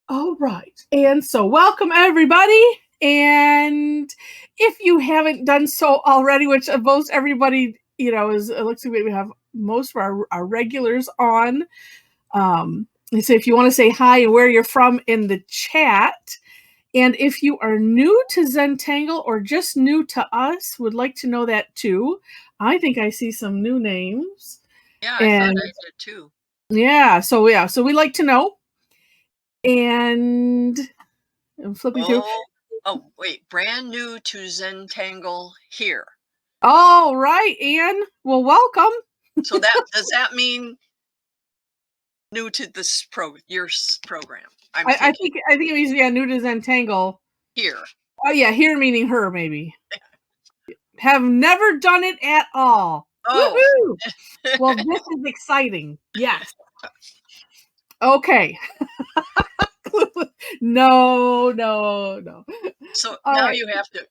All right. And so welcome everybody. And if you haven't done so already, which most everybody, is, it looks like we have most of our regulars on. So if you want to say hi and where you're from in the chat. And if you are new to Zentangle or just new to us, would like to know that too. I think I see some new names. Yeah, I thought I did too. Yeah, so we like to know. And I'm flipping through. Oh, wait, brand new to Zentangle here. All right, Anne. Well, welcome. So does that mean new to this your program? I think it means new to Zentangle. Here. Oh yeah, here meaning her maybe. Have never done it at all. Oh. Woo-hoo! Well, this is exciting. Yes. Okay. No. So all now right.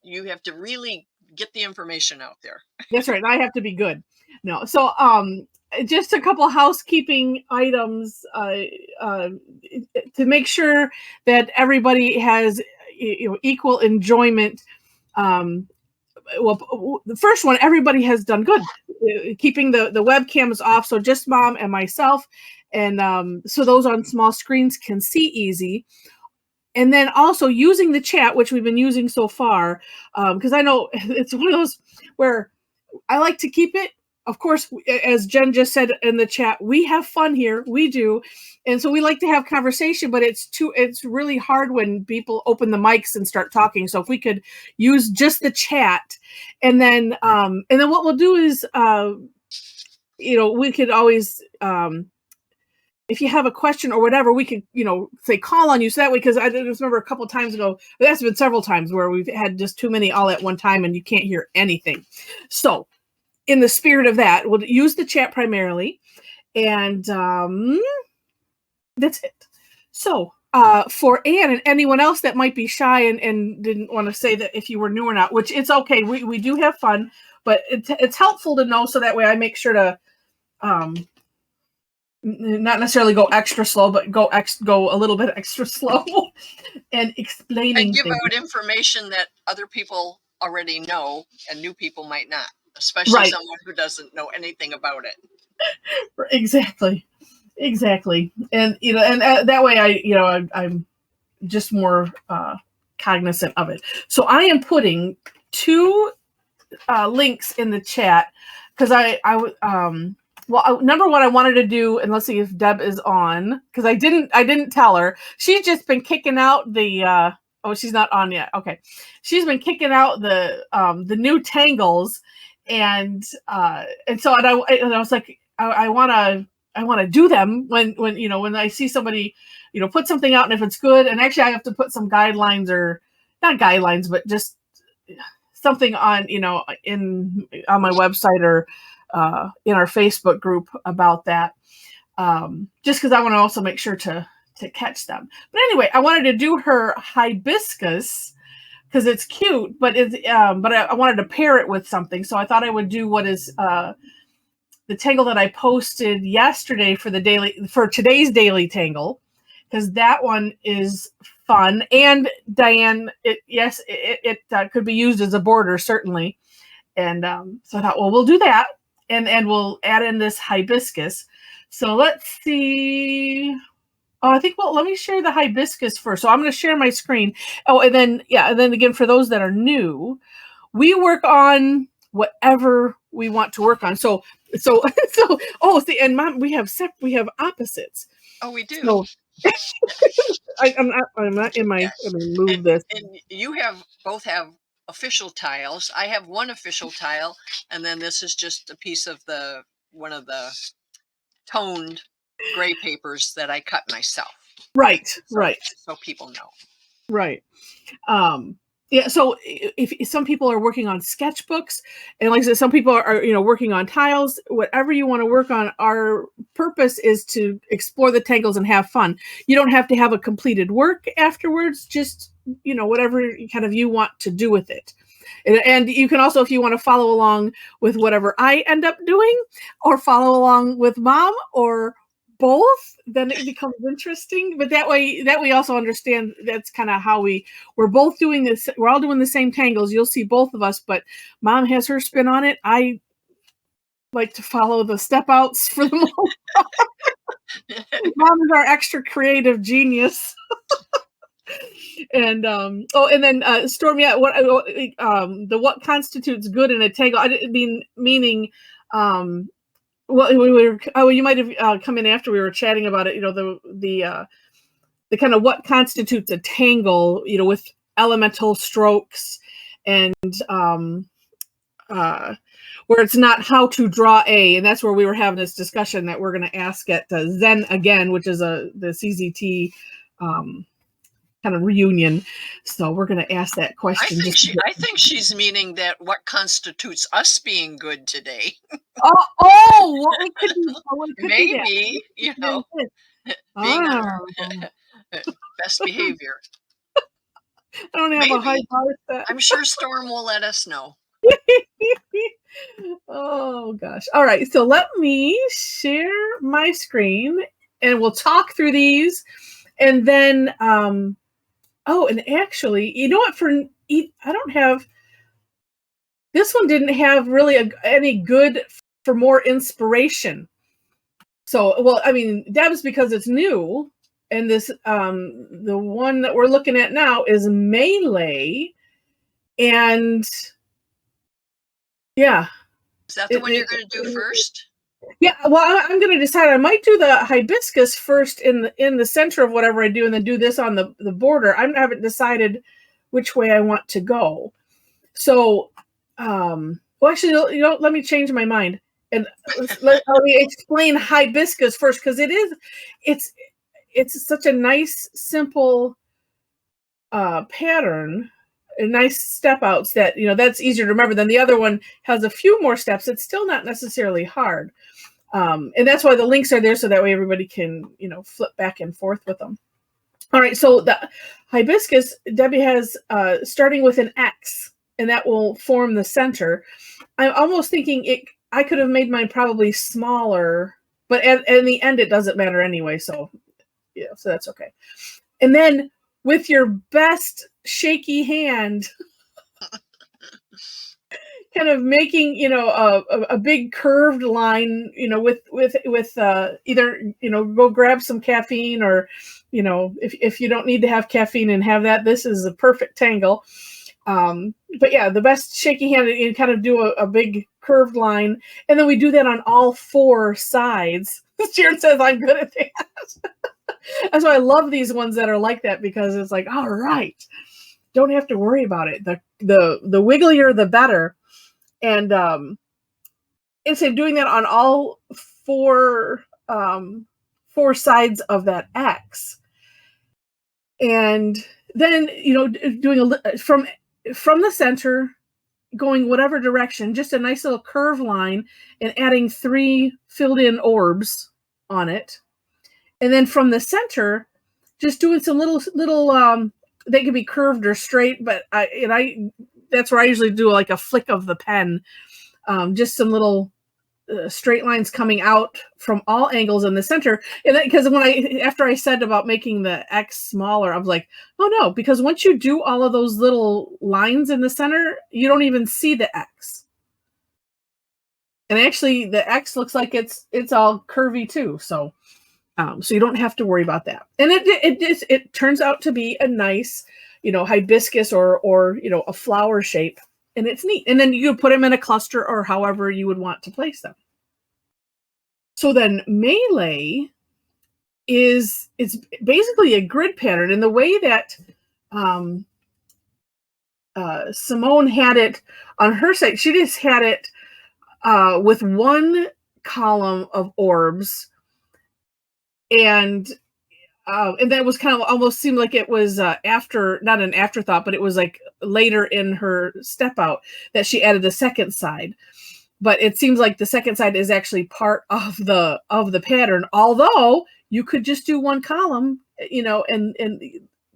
you have to really get the information out there. That's right. I have to be good. No. So just a couple housekeeping items to make sure that everybody has equal enjoyment. Well, the first one, everybody has done good, keeping the webcams off, so just Mom and myself, and so those on small screens can see easy. And then also using the chat, which we've been using so far, because I know it's one of those where I like to keep it. Of course, as Jen just said in the chat, we have fun here. We do. And so we like to have conversation, but it's really hard when people open the mics and start talking. So if we could use just the chat, and then what we'll do is, we could always, if you have a question or whatever, we could, say call on you. So that way, because I just remember a couple times ago, that's been several times where we've had just too many all at one time and you can't hear anything. So in the spirit of that, we'll use the chat primarily. And that's it. So for Anne and anyone else that might be shy and didn't want to say that if you were new or not, which it's okay. We do have fun, but it's helpful to know so that way I make sure to not necessarily go extra slow, but go a little bit extra slow and explaining and give things. out information that other people already know and new people might not, especially someone who doesn't know anything about it. Exactly. And that way I'm just more cognizant of it. So I am putting two links in the chat because number one, I wanted to do, and let's see if Deb is on, because I didn't tell her. She's just been kicking out the she's not on yet. Okay. She's been kicking out the new tangles, and so I was like, I want to do them when I see somebody put something out, and if it's good, and actually I have to put some guidelines, or not guidelines, but just something on on my website or in our Facebook group about that, just because I want to also make sure to catch them. But anyway, I wanted to do her hibiscus because it's cute, but I wanted to pair it with something, so I thought I would do what is the tangle that I posted yesterday for today's daily tangle, because that one is fun. And Diane, it could be used as a border, certainly. And so I thought, well, we'll do that, and we'll add in this hibiscus. So let's see. Oh, I think, let me share the hibiscus first. So I'm going to share my screen. Oh, and then again, for those that are new, we work on whatever we want to work on. So see, and Mom, we have opposites. Oh, we do. So, I'm not in my. Yes. Let me move this. And you both have official tiles. I have one official tile, and then this is just a piece of one of the toned gray papers that I cut myself. Right. So people know. Right. Yeah, so if some people are working on sketchbooks, and like I said, some people are working on tiles, whatever you want to work on, our purpose is to explore the tangles and have fun. You don't have to have a completed work afterwards, just whatever kind of you want to do with it. And you can also, if you want to follow along with whatever I end up doing, or follow along with Mom, or both, then it becomes interesting. But that we also understand that's kind of how we're both doing this. We're all doing the same tangles. You'll see both of us, but Mom has her spin on it. I like to follow the step outs for the most part. Mom is our extra creative genius. And then Stormy, what constitutes good in a tangle? I didn't meaning well, you might have come in after we were chatting about it. The kind of what constitutes a tangle, with elemental strokes and where it's not how to draw and that's where we were having this discussion that we're going to ask at Zen again, which is the CZT kind of reunion. So we're going to ask that question. I think she's meaning that what constitutes us being good today. Well, it could be maybe, being on best behavior. I don't have a high bar set. I'm sure Storm will let us know. Oh gosh. All right. So let me share my screen and we'll talk through these. And then, and actually, you know what? I don't have, this one didn't have really any good for more inspiration. So, well, I mean, that was because it's new. And this, the one that we're looking at now is Maylea. And yeah. Is that the one you're going to do first? Yeah, well, I'm going to decide. I might do the hibiscus first in the center of whatever I do, and then do this on the border. I haven't decided which way I want to go. So, actually, let me change my mind and let me explain hibiscus first, because it's such a nice, simple pattern. Nice step outs that that's easier to remember than the other one has a few more steps. It's still not necessarily hard, and that's why the links are there, so that way everybody can flip back and forth with them. All right, so the hibiscus, Debbie has starting with an X, and that will form the center. I'm almost thinking I could have made mine probably smaller, but in the end it doesn't matter anyway. So so that's okay. And then with your best shaky hand, kind of making a big curved line, with either go grab some caffeine, or if you don't need to have caffeine and have that, this is a perfect tangle. But yeah, the best shaky hand, you kind of do a big curved line, and then we do that on all four sides. Sharon says I'm good at that. That's why I love these ones that are like that, because it's like, all right, don't have to worry about it. The wigglier, the better. And instead of doing that on all four sides of that X, and then doing from the center, going whatever direction, just a nice little curve line, and adding 3 filled in orbs on it. And then from the center, just doing some little they can be curved or straight, but that's where I usually do like a flick of the pen, just some little straight lines coming out from all angles in the center. And because after I said about making the X smaller, I was like, oh no, because once you do all of those little lines in the center, you don't even see the X. And actually, the X looks like it's all curvy too. So you don't have to worry about that. And it turns out to be a nice, hibiscus or a flower shape, and it's neat. And then you put them in a cluster or however you would want to place them. So then Maylea it's basically a grid pattern, and the way that Simone had it on her site, she just had it with one column of orbs. And then it was kind of almost seemed like it was not an afterthought, but it was like later in her step out that she added the second side. But it seems like the second side is actually part of the pattern, although you could just do one column, and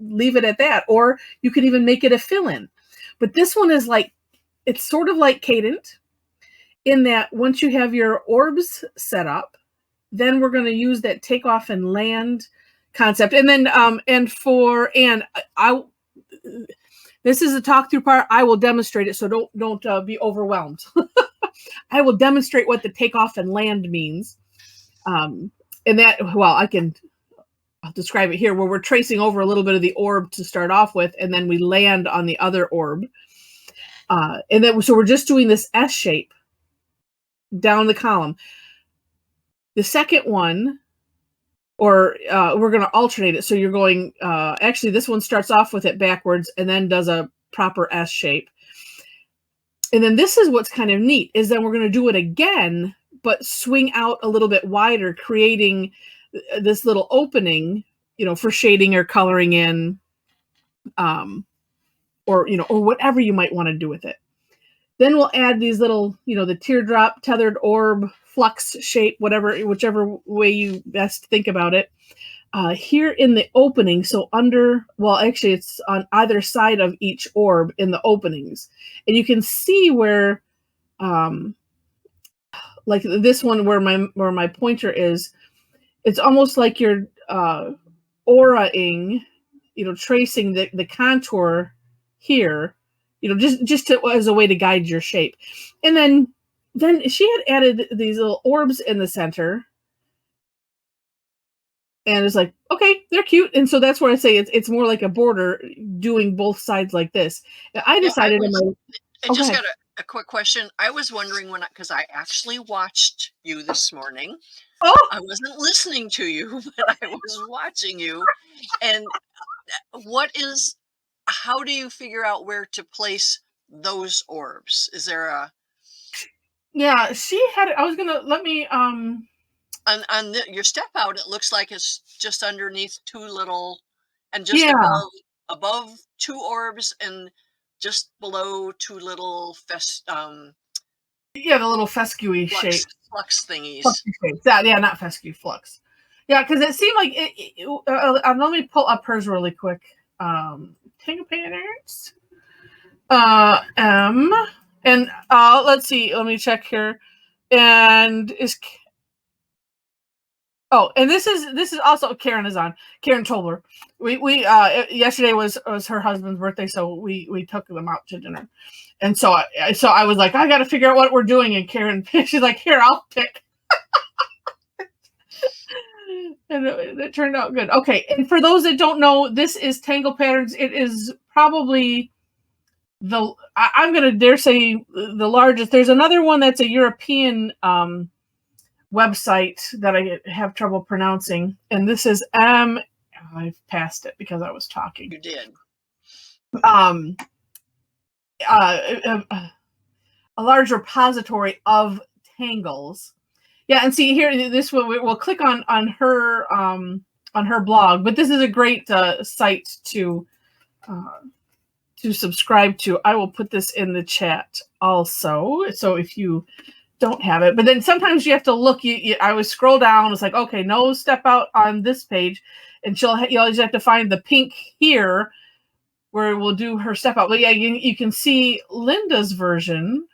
leave it at that, or you could even make it a fill-in. But this one is it's sort of like cadent in that once you have your orbs set up, then we're going to use that Takeoff and Land concept. And then, this is a talk through part. I will demonstrate it. So don't be overwhelmed. I will demonstrate what the Takeoff and Land means. And that, well, I'll describe it here, where we're tracing over a little bit of the orb to start off with, and then we land on the other orb. And then, so we're just doing this S shape down the column. The second one, or we're going to alternate it. So you're going, actually, this one starts off with it backwards and then does a proper S shape. And then this is what's kind of neat, is then we're going to do it again, but swing out a little bit wider, creating this little opening, for shading or coloring in, or whatever you might want to do with it. Then we'll add these little, the teardrop, tethered orb, flux shape, whichever way you best think about it. Here in the opening, so actually it's on either side of each orb in the openings. And you can see where, like this one where my pointer is, it's almost like you're aura-ing, tracing the contour here, just as a way to guide your shape. And then she had added these little orbs in the center. And it's like, okay, they're cute. And so that's where I say it's more like a border doing both sides like this. And I decided I just got a quick question. I was wondering because I actually watched you this morning. Oh, I wasn't listening to you, but I was watching you. And how do you figure out where to place those orbs? Is there a... Yeah, she had, I was going to, let me, on your step out, it looks like it's just underneath two little, and just above two orbs, and just below two little the little fescue shape, flux thingies. Not fescue, flux. Yeah, because it seemed like let me pull up hers really quick. Tangle patterns. And let's see. Let me check here. And and this is also Karen is on. Karen Tobler. We yesterday was her husband's birthday, so we took them out to dinner, and so I was like, I got to figure out what we're doing, and Karen, she's like, here, I'll pick, and it turned out good. Okay, and for those that don't know, this is Tangle Patterns. It is probably I'm gonna dare say the largest. There's another one that's a European website that I have trouble pronouncing, and this is I've passed it because I was talking. You did. A large repository of tangles. Yeah, and see here, this we'll click on her blog, but this is a great site to subscribe to. I will put this in the chat also, so if you don't have it, but then sometimes you have to look. I would scroll down. It's like, okay, no step out on this page, and you always have to find the pink here where we'll do her step out. But yeah, you can see Linda's version,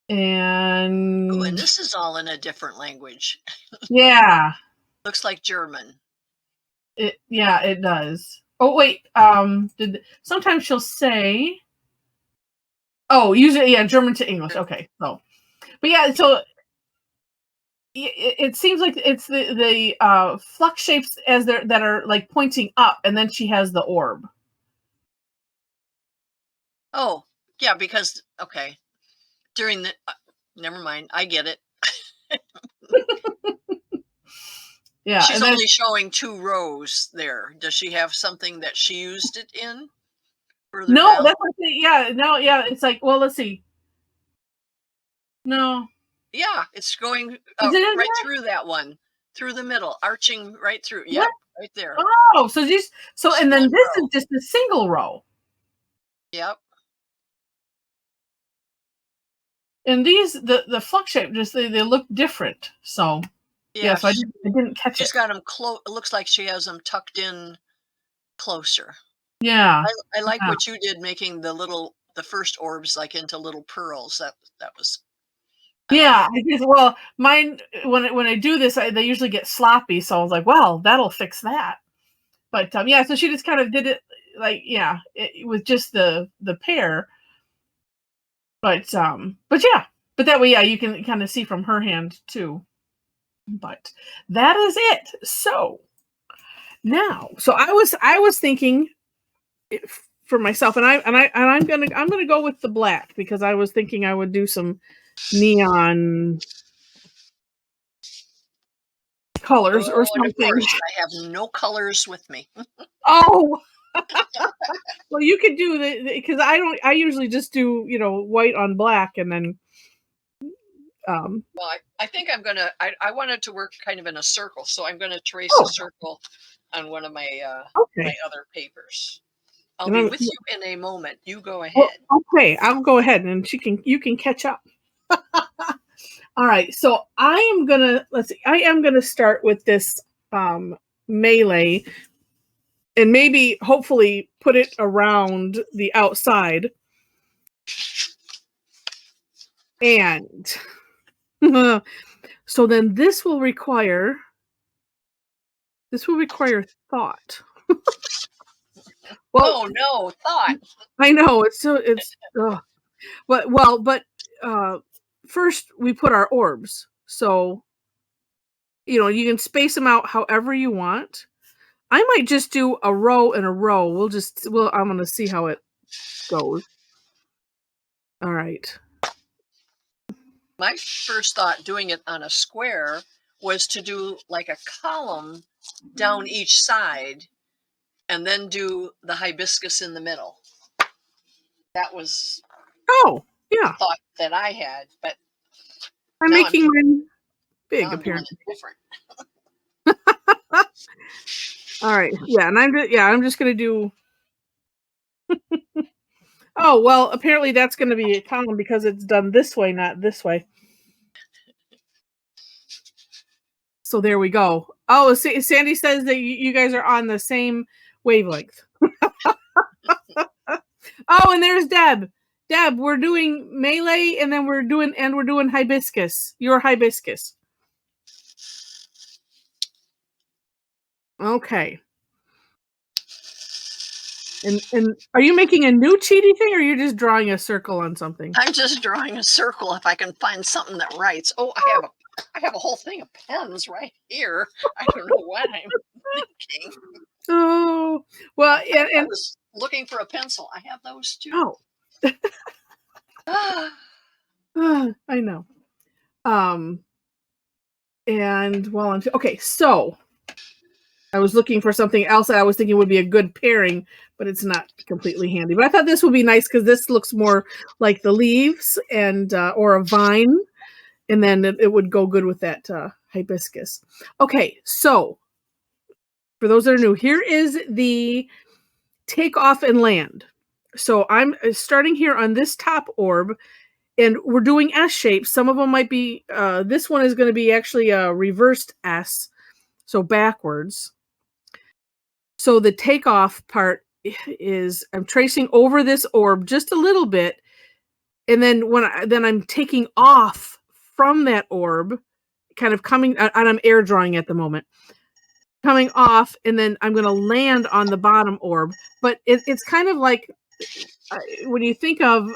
and this is all in a different language. Yeah, looks like German. It does. Oh wait, sometimes she'll say. Oh, usually, German to English. Okay, so, but yeah, so it seems like it's the flux shapes that are like pointing up, and then she has the orb. Oh, yeah, because during the never mind, I get it. Yeah, she's only showing two rows there. Does she have something that she used it in? No, down? That's what it's like, well, let's see. No. Yeah, it's going right through that one, through the middle, arching right through. Yep, right there. Oh, and then this is just a single row. Yep. And these, the flux shape, just they look different. So so I didn't catch it. She's got them close. It looks like she has them tucked in closer. Yeah. I like what you did, making the first orbs like into little pearls. That was Yeah, I guess, well, mine when I do this, they usually get sloppy. So I was like, well, that'll fix that. But yeah, so she just kind of did it like it was just the pair. But yeah, but that way, yeah, you can kind of see from her hand too. But that is it. So now, so I was thinking for myself, and I'm gonna go with the black because I was thinking I would do some neon colors or And of something. course, I have no colors with me. Oh, well, you could do because I don't. I usually just do white on black, and then Well, I think I'm gonna. I wanted to work kind of in a circle, so I'm gonna trace a circle on one of my my okay. other papers. I'll And be I'm with you in a moment. You go well, ahead. okay. I'll go ahead, and you can catch up. All right. So I am gonna I am gonna start with this Maylea, and maybe hopefully put it around the outside. And so then this will require thought. Well, Oh no, thought. I know it's but first we put our orbs. So you can space them out however you want. I might just do a row and a row. I'm going to see how it goes. All right. My first thought doing it on a square was to do like a column down each side and then do the hibiscus in the middle. That was Oh, the yeah. thought that I had, but I'm now I'm making mine big now I'm doing apparently. it different. All right. Yeah, and I'm just going to do Oh, well, apparently that's going to be a column because it's done this way, not this way. So there we go. Oh, Sandy says that you guys are on the same wavelength. Oh, and there's Deb. Deb, we're doing Maylea, and then we're doing hibiscus. Your hibiscus. Okay. And are you making a new cheaty thing, or you're just drawing a circle on something? I'm just drawing a circle if I can find something that writes. Oh, I have a whole thing of pens right here. I don't know what I'm thinking. Oh, well, I was looking for a pencil. I have those too. Oh, I know. And okay, so I was looking for something else that I was thinking would be a good pairing, but it's not completely handy. But I thought this would be nice because this looks more like the leaves and or a vine, and then it would go good with that hibiscus. Okay, so for those that are new, here is the Takeoff and Land. So I'm starting here on this top orb, and we're doing S shapes. Some of them might be, this one is going to be actually a reversed S, so backwards. So the takeoff part is I'm tracing over this orb just a little bit, and then then I'm taking off from that orb, kind of coming, and I'm air drawing at the moment, coming off, and then I'm going to land on the bottom orb. But it's kind of like when you think of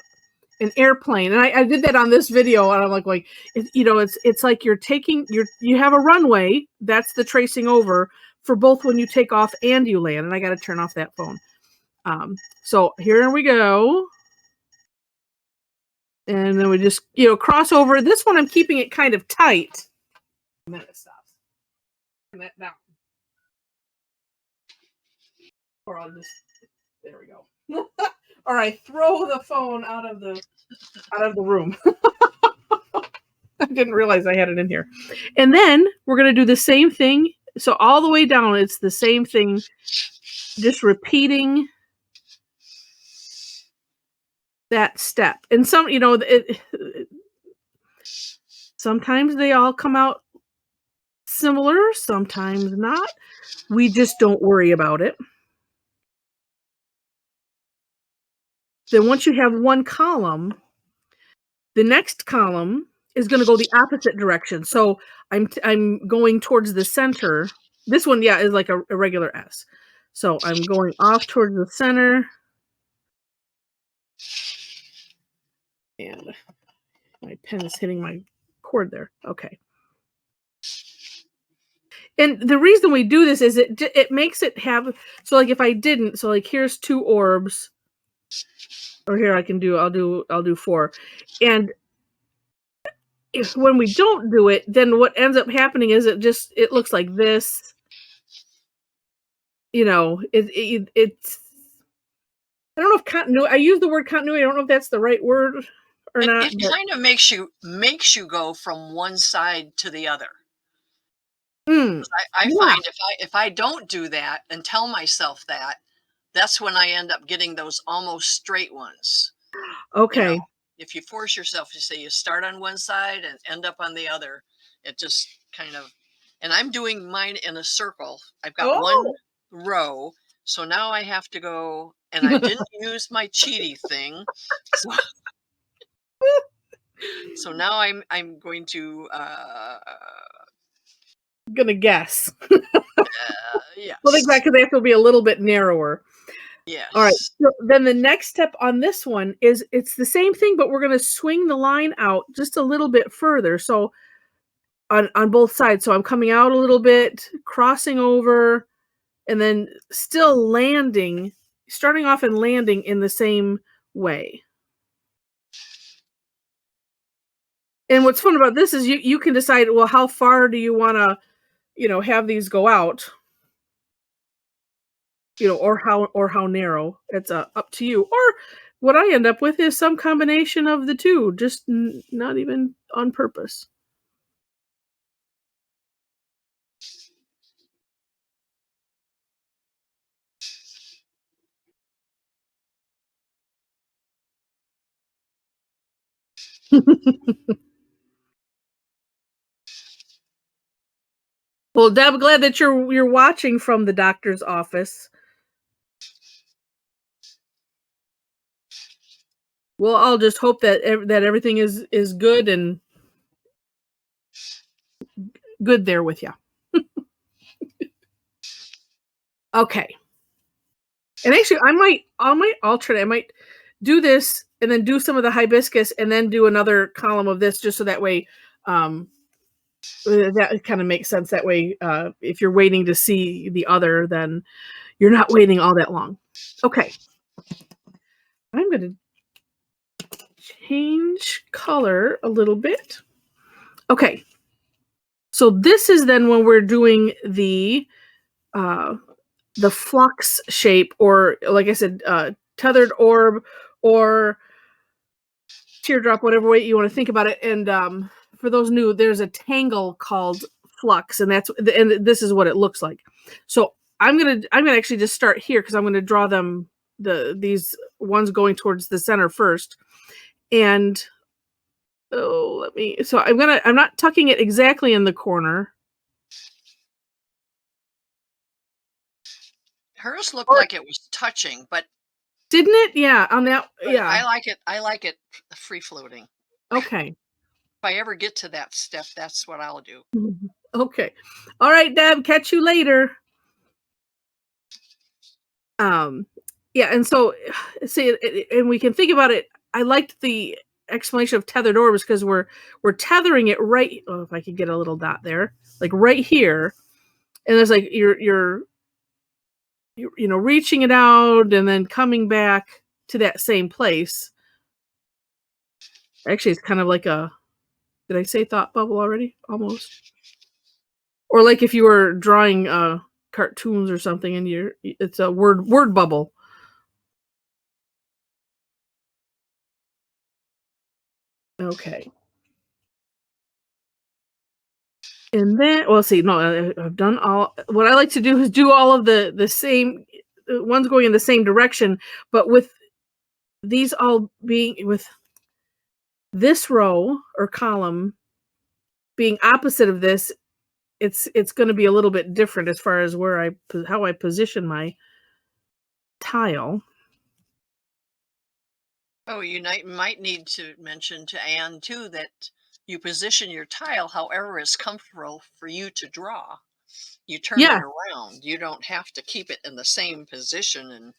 an airplane, and I did that on this video, and I'm like it's like you have a runway. That's the tracing over for both when you take off and you land. And I got to turn off that phone. So here we go. And then we just, cross over. This one, I'm keeping it kind of tight. And then it stops. And that down. Or I'll just, there we go. All right, throw the phone out of the room. I didn't realize I had it in here. And then we're going to do the same thing. So all the way down, it's the same thing, just repeating that step. And sometimes they all come out similar, sometimes not. We just don't worry about it. Then once you have one column, the next column is going to go the opposite direction. So I'm going towards the center. This one, yeah, is like a regular S. So I'm going off towards the center. And my pen is hitting my cord there. Okay. And the reason we do this is it makes it have, so like if I didn't, so like here's 2 orbs, or here I'll do 4. And if when we don't do it, then what ends up happening is it looks like this. You know, it's, I don't know if continuity, I use the word continuity, I don't know if that's the right word or not. It kind of makes you go from one side to the other. I find if I don't do that and tell myself that, that's when I end up getting those almost straight ones. Okay. You know, if you force yourself to say you start on one side and end up on the other, it just kind of, and I'm doing mine in a circle. I've got one row, so now I have to go, and I didn't use my cheaty thing. So now I'm going to gonna guess. yes. Well, exactly, they have to be a little bit narrower. Yes. All right. So then the next step on this one is it's the same thing, but we're going to swing the line out just a little bit further. So on both sides. So I'm coming out a little bit, crossing over, and then still landing, starting off and landing in the same way. And what's fun about this is you can decide, well, how far do you want to, have these go out? Or how narrow. It's up to you. Or what I end up with is some combination of the two, just not even on purpose. Well, Deb, glad that you're watching from the doctor's office. Well, I'll just hope that everything is good and good there with you. Okay. And actually, I might alternate. I might do this and then do some of the hibiscus and then do another column of this, just so that way, that kind of makes sense. That way, if you're waiting to see the other, then you're not waiting all that long. Okay. I'm going to change color a little bit. Okay. So this is then when we're doing the flux shape, or like I said, tethered orb or teardrop, whatever way you want to think about it. And for those new, there's a tangle called flux, and this is what it looks like. So I'm gonna actually just start here because I'm gonna draw them these ones going towards the center first. And so I'm not tucking it exactly in the corner. Hers looked like it was touching, but didn't it? Yeah, on that. Yeah, I like it free floating. Okay. If I ever get to that step, that's what I'll do. Okay. All right, Deb, catch you later. Yeah, and so see, and we can think about it. I liked the explanation of tethered orbs because we're tethering it right. Oh, if I could get a little dot there, like right here, and there's like you're reaching it out and then coming back to that same place. Actually, it's kind of like a, did I say thought bubble already? Almost. Or like if you were drawing cartoons or something and it's a word bubble. Okay. And then, well, see, no, I've done all. What I like to do is do all of the same ones going in the same direction, but with these all being with this row or column being opposite of this, it's going to be a little bit different as far as how I position my tile. Oh, you might need to mention to Anne too that you position your tile however is comfortable for you to draw. You turn Yeah. it around. You don't have to keep it in the same position and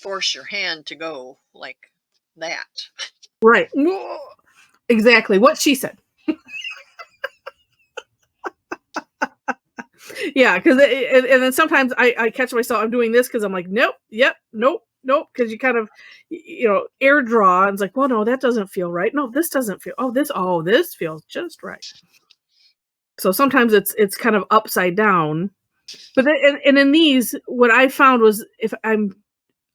force your hand to go like that. Right. Exactly what she said. Yeah, because and then sometimes I catch myself, I'm doing this because I'm like, nope, yep, nope, because you kind of, air draw, and it's like, well, no, that doesn't feel right. No, this doesn't feel. This feels just right. So sometimes it's kind of upside down. But then, and in these, what I found was if I'm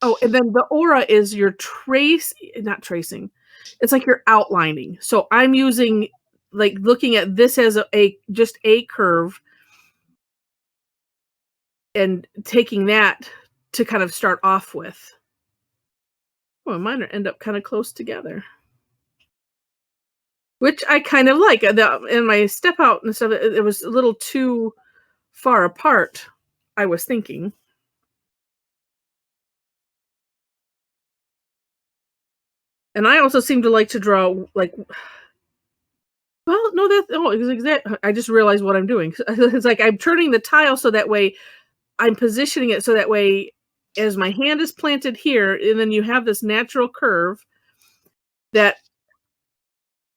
and then the aura is your not tracing. It's like you're outlining. So I'm using, like, looking at this as just a curve and taking that to kind of start off with. Well, mine end up kind of close together, which I kind of like. In my step out and stuff, it was a little too far apart, I was thinking. And I also seem to like to draw, like, well, no, it's exact. I just realized what I'm doing. It's like I'm turning the tile so that way I'm positioning it so that way as my hand is planted here, and then you have this natural curve that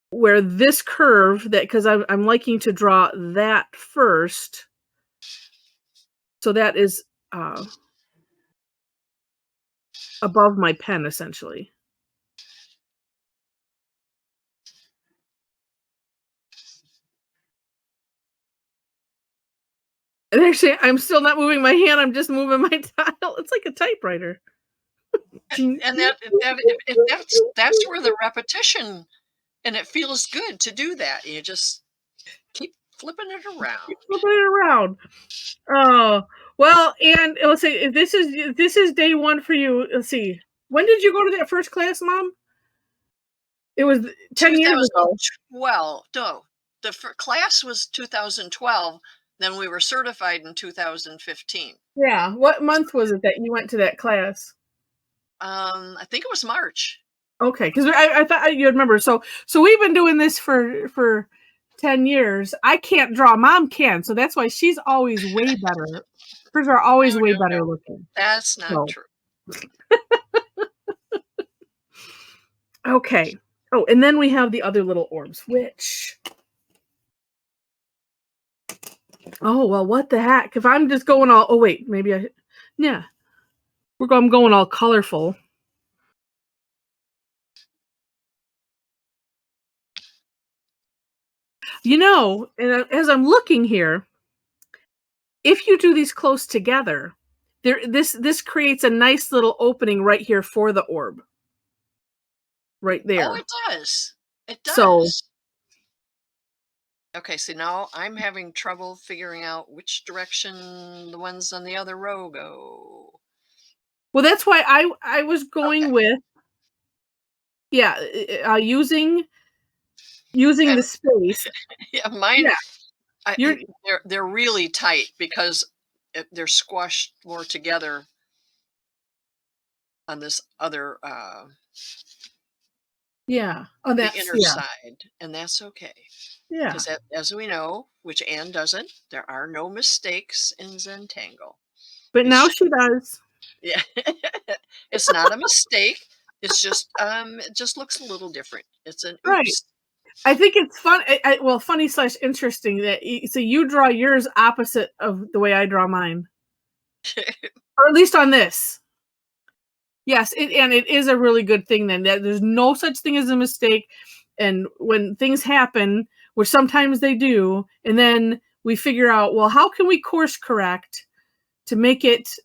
where this curve that, because I'm liking to draw that first. So that is above my pen, essentially. And actually, I'm still not moving my hand. I'm just moving my tile. It's like a typewriter. And that's where the repetition, and it feels good to do that. You just keep flipping it around. Flipping it around. Oh, well, and let's say this is day one for you. Let's see. When did you go to that first class, Mom? It was 10 years ago. 2012. No, the class was 2012. Then we were certified in 2015. Yeah. What month was it that you went to that class? I think it was March. Okay, because I thought you'd remember. So we've been doing this for 10 years. I can't draw. Mom can, so that's why she's always way better. Hers are always way better looking. That's not true. Okay. Oh, and then we have the other little orbs, which... Oh, well, what the heck? If I'm just going all... Oh, wait, maybe I... Yeah. I'm going all colorful. And as I'm looking here, if you do these close together, this creates a nice little opening right here for the orb. Right there. Oh, it does. It does. So, okay, so now I'm having trouble figuring out which direction the ones on the other row go. Well, that's why I was going with, using the space. Yeah, mine. Yeah. They're really tight because they're squashed more together on this other Yeah. Oh, the inner side, and that's okay. Yeah. Because as we know, which Anne doesn't, there are no mistakes in Zentangle. But now she does. Yeah. It's not a mistake. It's just it just looks a little different. It's an oops. Right. I think it's fun. Funny / interesting that you draw yours opposite of the way I draw mine, or at least on this. Yes, and it is a really good thing then that there's no such thing as a mistake, and when things happen, which sometimes they do, and then we figure out, well, how can we course correct to make it,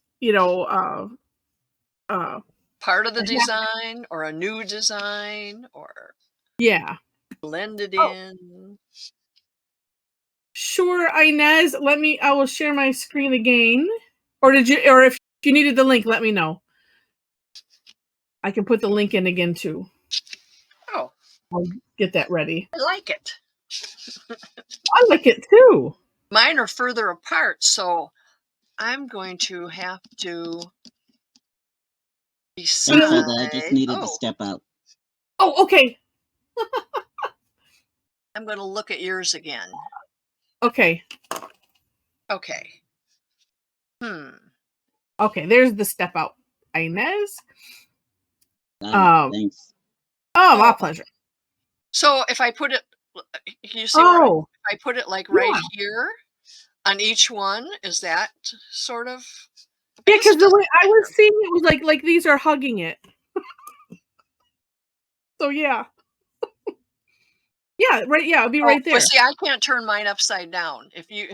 part of the design or a new design or blended in. Sure, Inez. I will share my screen again. Or if you needed the link, let me know. I can put the link in again too. Oh. I'll get that ready. I like it. I like it too. Mine are further apart, so I'm going to have to decide. I just needed to step out. Oh, okay. I'm going to look at yours again. Okay. Okay. Okay, there's the step out. Inez. Thanks. Oh, my pleasure. So if I put it, you see Oh, if I put it like right yeah. here on each one, is that sort of? Yeah, because the way I was seeing it was like these are hugging it. So yeah. Yeah, right. Yeah, it'll be right there. But see, I can't turn mine upside down. If you,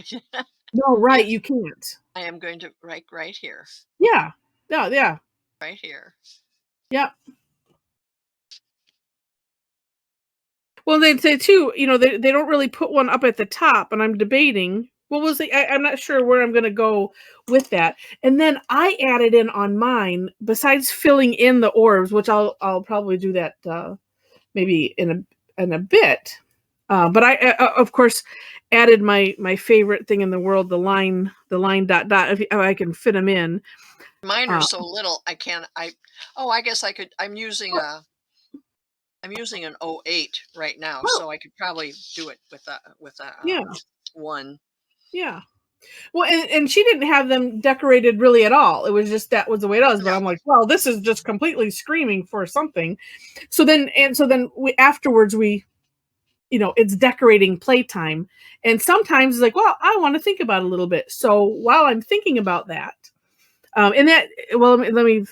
No, right, you can't. I am going to right here. Yeah. No, yeah. Right here. Yep. Well, they'd say too, they don't really put one up at the top, and I'm debating. Well, we'll see. I'm not sure where I'm going to go with that. And then I added in on mine, besides filling in the orbs, which I'll probably do that maybe in a bit. But I of course added my favorite thing in the world, the line dot if I can fit them in. Mine are so little I can't. I guess I could. I'm using an 08 right now, so I could probably do it with a one. Yeah. Well, and she didn't have them decorated really at all. It was just that was the way it was. But I'm like, well, this is just completely screaming for something. So then we afterwards it's decorating playtime, and sometimes it's like, well, I want to think about it a little bit. So while I'm thinking about that, and that, well, let me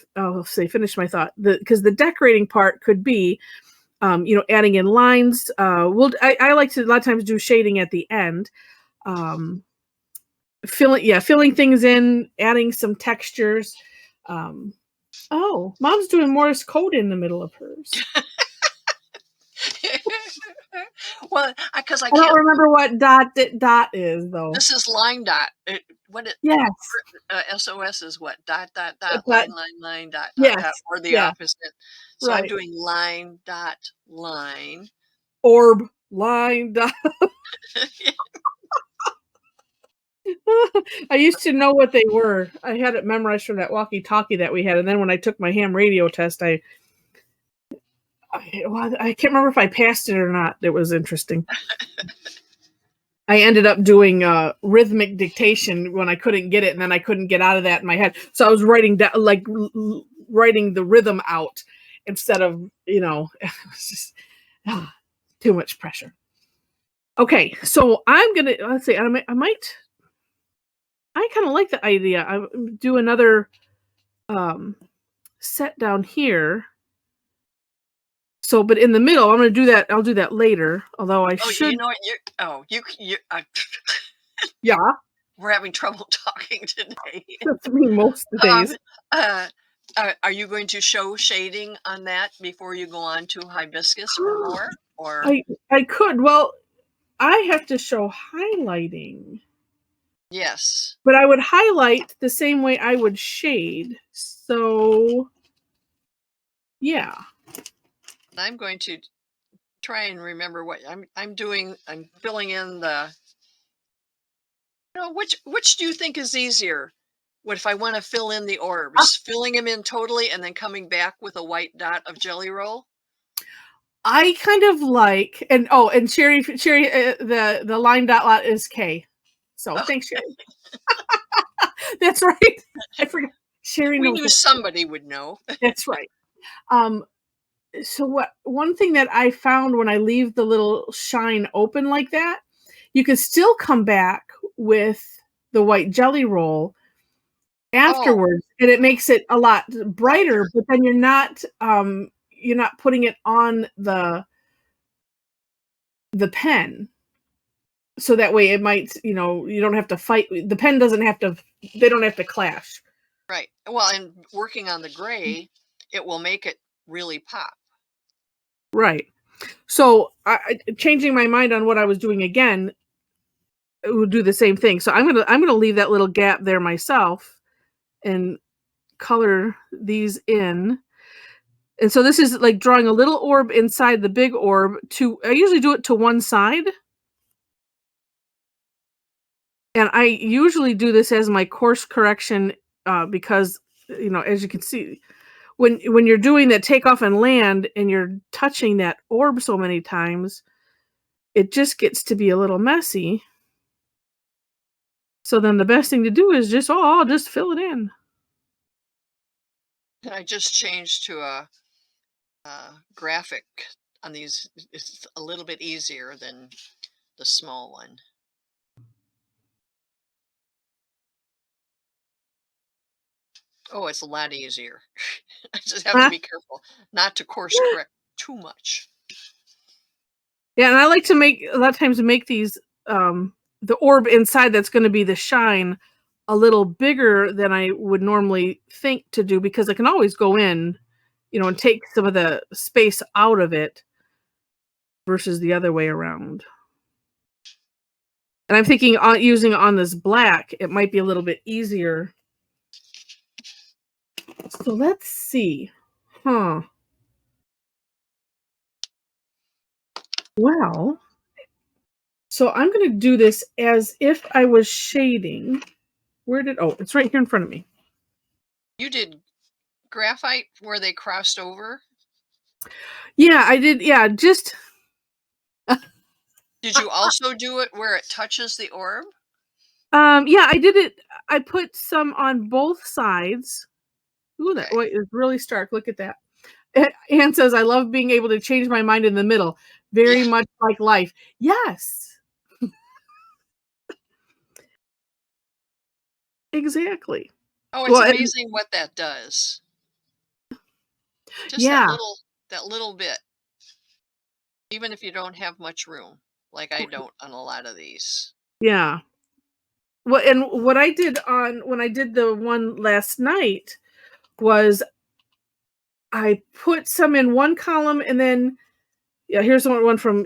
finish my thought. Because the decorating part could be, adding in lines. I like to a lot of times do shading at the end. Filling things in, adding some textures. Mom's doing Morse code in the middle of hers. Well, because I don't remember what dot is though. This is line dot. Yes. SOS is what? Dot line dot dot, or the opposite. So I'm doing line dot line. Orb line dot. I used to know what they were. I had it memorized from that walkie-talkie that we had, and then when I took my ham radio test, I can't remember if I passed it or not. It was interesting. I ended up doing rhythmic dictation when I couldn't get it, and then I couldn't get out of that in my head. So I was writing down, writing the rhythm out instead of, it was just too much pressure. Okay, so I'm gonna let's see. I kind of like the idea. I do another set down here. So, but in the middle, I'm going to do that. I'll do that later. Although I should. You know what? Yeah. We're having trouble talking today. That's me most of the days. Are you going to show shading on that before you go on to hibiscus or more? Or I could. Well, I have to show highlighting. Yes. But I would highlight the same way I would shade. So, yeah. I'm going to try and remember what I'm doing. I'm filling in the. Which do you think is easier? What if I want to fill in the orbs? Filling them in totally and then coming back with a white dot of jelly roll? I kind of like, and Sherry, the line dot lot is K. So thanks, Sherry. That's right. I forgot. Sherry knows. We knew somebody would know. That's right. So one thing that I found when I leave the little shine open like that, you can still come back with the white jelly roll afterwards, and it makes it a lot brighter, but then you're not putting it on the pen. So that way it might, you don't have to fight. The pen doesn't have to, they don't have to clash. Right. Well, and working on the gray, it will make it really pop. Right. So changing my mind on what I was doing again, it would do the same thing. So I'm gonna leave that little gap there myself and color these in. And so this is like drawing a little orb inside the big orb. I usually do it to one side. And I usually do this as my course correction because, as you can see, when you're doing that takeoff and land and you're touching that orb so many times, it just gets to be a little messy. So then the best thing to do is just, I'll just fill it in. I just changed to a graphic on these. It's a little bit easier than the small one. Oh, it's a lot easier. I just have to be careful not to course correct too much. Yeah, and I like to make, a lot of times, make these, the orb inside that's going to be the shine a little bigger than I would normally think to do, because I can always go in, and take some of the space out of it versus the other way around. And I'm thinking using it on this black, it might be a little bit easier. So let's see. Well, so I'm going to do this as if I was shading. It's right here in front of me. You did graphite where they crossed over? Yeah, I did. Yeah, just. Did you also do it where it touches the orb? Yeah, I did it. I put some on both sides. Ooh, that white is really stark. Look at that. Anne says, I love being able to change my mind in the middle. Very much like life. Yes. Exactly. Oh, it's amazing what that does. Just that little bit. Even if you don't have much room, like I don't on a lot of these. Yeah. Well, and what I did when I did the one last night was I put some in one column, and then here's one from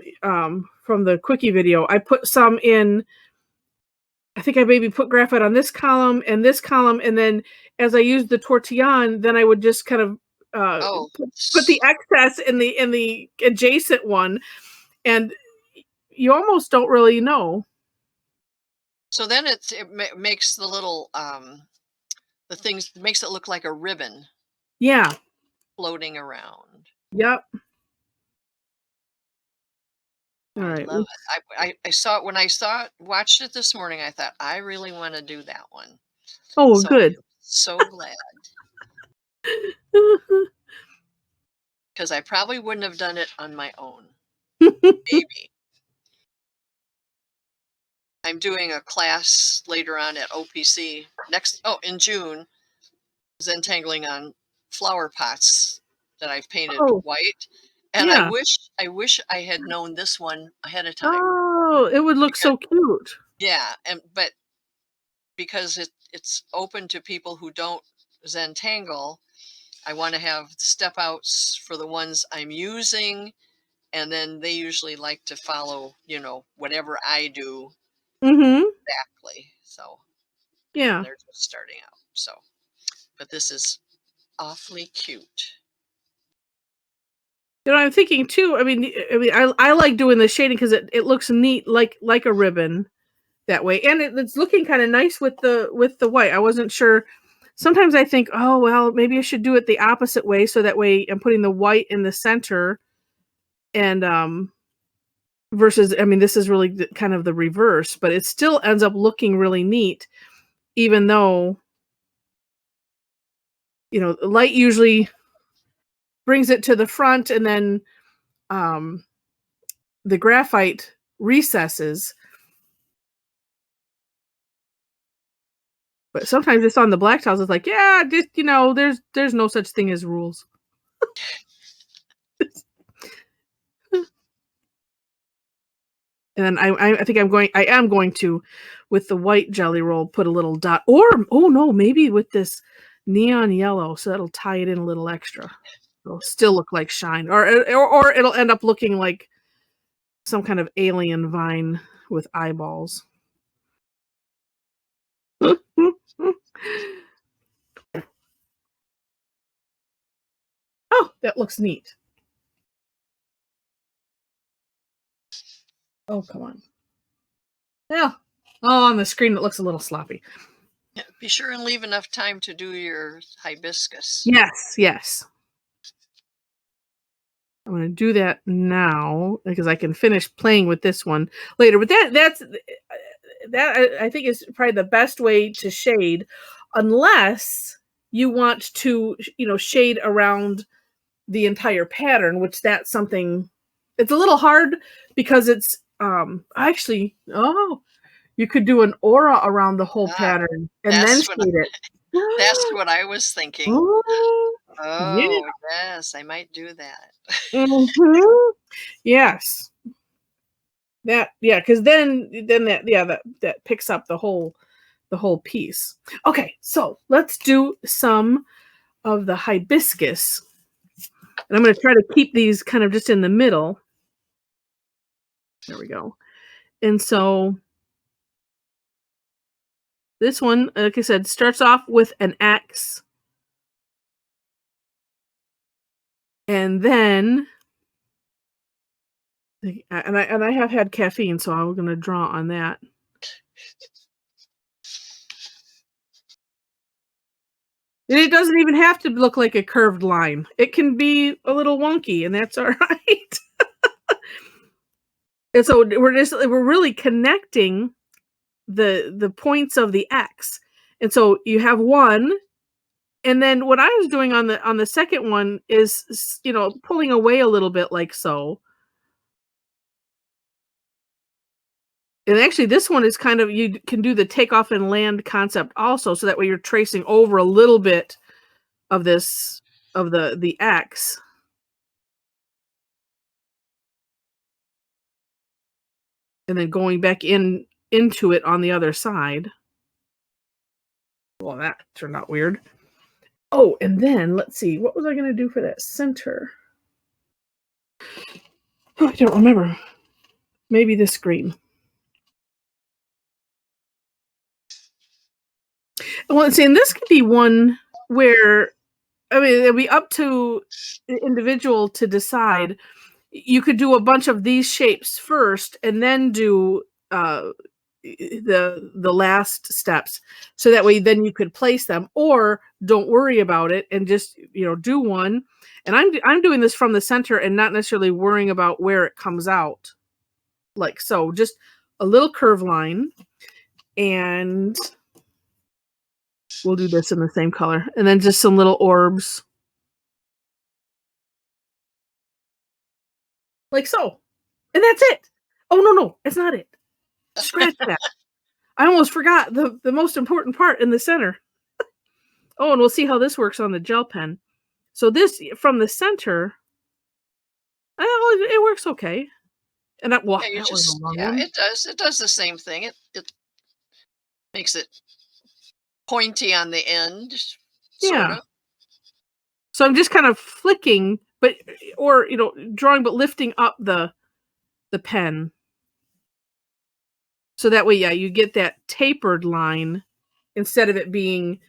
the quickie video. I put some in. I think I maybe put graphite on this column, and then as I used the Tortillion, then I would just kind of put the excess in the adjacent one, and you almost don't really know. So then it makes the little the things, makes it look like a ribbon. Yeah. Floating around. Yep. All right. I love it. I saw it when I watched it this morning. I thought, I really want to do that one. Oh, so good. So glad. Because I probably wouldn't have done it on my own. Maybe. I'm doing a class later on at OPC in June, Zentangling on flower pots that I've painted white. And I wish I had known this one ahead of time. Oh, it would look so cute. Yeah, but because it's open to people who don't Zentangle, I want to have step outs for the ones I'm using, and then they usually like to follow, whatever I do. Exactly. So yeah, they're just starting out. So, but this is awfully cute. I'm thinking too. I mean, I like doing the shading because it looks neat, like a ribbon that way, and it's looking kind of nice with the white. I wasn't sure. Sometimes I think, oh well, maybe I should do it the opposite way, so that way I'm putting the white in the center, and versus, I mean, this is really kind of the reverse, but it still ends up looking really neat, even though the light usually brings it to the front, and then the graphite recesses. But sometimes it's on the black tiles. It's like, yeah, just there's no such thing as rules. And then I think I am going to, with the white jelly roll, put a little dot, or maybe with this neon yellow, so that'll tie it in a little extra. It'll still look like shine, or it'll end up looking like some kind of alien vine with eyeballs. Oh, that looks neat. Oh, come on. Yeah. Oh, on the screen it looks a little sloppy. Be sure and leave enough time to do your hibiscus. Yes. I'm going to do that now because I can finish playing with this one later. But that I think is probably the best way to shade, unless you want to, shade around the entire pattern, which that's something. It's a little hard because it's actually you could do an aura around the whole pattern and then That's what shade it. that's what I was thinking. Oh, yeah. Oh, yes, I might do that. Mhm. Yes. Because then that picks up the whole piece. Okay, so let's do some of the hibiscus. And I'm going to try to keep these kind of just in the middle. There we go. And so this one, like I said, starts off with an X. And then and I have had caffeine, so I'm going to draw on that. And it doesn't even have to look like a curved line. It can be a little wonky, and that's all right. And so we're really connecting the points of the X. And so you have one, and then what I was doing on the second one is pulling away a little bit like so. And actually this one is kind of, you can do the takeoff and land concept also, so that way you're tracing over a little bit of this of the X. And then going back into it on the other side. Well, that turned out weird. Oh, and then let's see, what was I going to do for that center? Oh, I don't remember. Maybe this green. Well, see, and this could be one where, I mean, it'll be up to the individual to decide. You could do a bunch of these shapes first, and then do the last steps, so that way then you could place them, or don't worry about it and just do one. And I'm doing this from the center and not necessarily worrying about where it comes out, like so, just a little curve line. And we'll do this in the same color, and then just some little orbs like so, and that's it. Oh, no, it's not it. Scratch that. I almost forgot the most important part in the center. Oh, and we'll see how this works on the gel pen. So this, from the center, it works okay. And that, well, Yeah, that was a long one. it does the same thing. It makes it pointy on the end, sort Yeah. of. So I'm just kind of flicking, or drawing, but lifting up the pen. So that way, yeah, you get that tapered line instead of it being,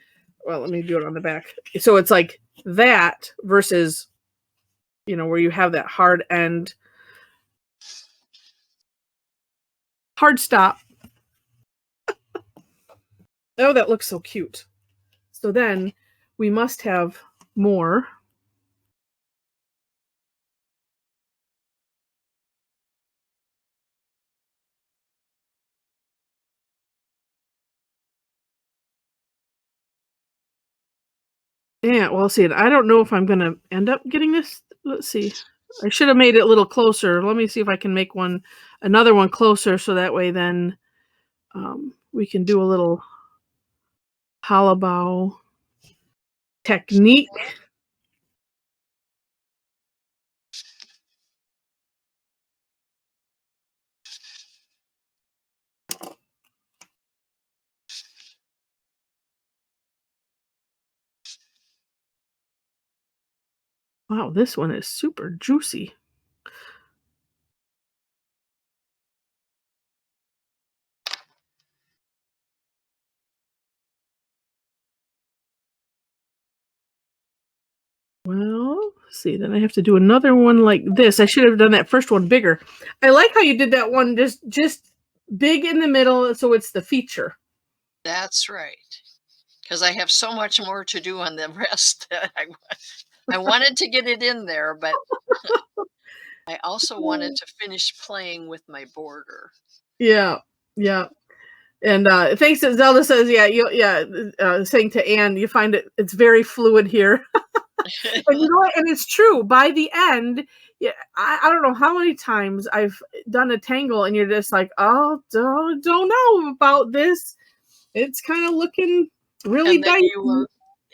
well, let me do it on the back. So it's like that versus, where you have that hard end. Hard stop. Oh, that looks so cute. So then we must have more. Yeah, well, see, I don't know if I'm going to end up getting this. Let's see. I should have made it a little closer. Let me see if I can make another one closer, so that way then we can do a little hollow bow technique. Wow, this one is super juicy. Well, let's see, then I have to do another one like this. I should have done that first one bigger. I like how you did that one just big in the middle, so it's the feature. That's right. Because I have so much more to do on the rest that I I wanted to get it in there, but I also wanted to finish playing with my border. Yeah, yeah. And thanks to Zelda says, saying to Anne, you find it's very fluid here. And you know what? And it's true. By the end, yeah, I don't know how many times I've done a tangle, and you're just like, oh, don't know about this. It's kind of looking really and then dicey.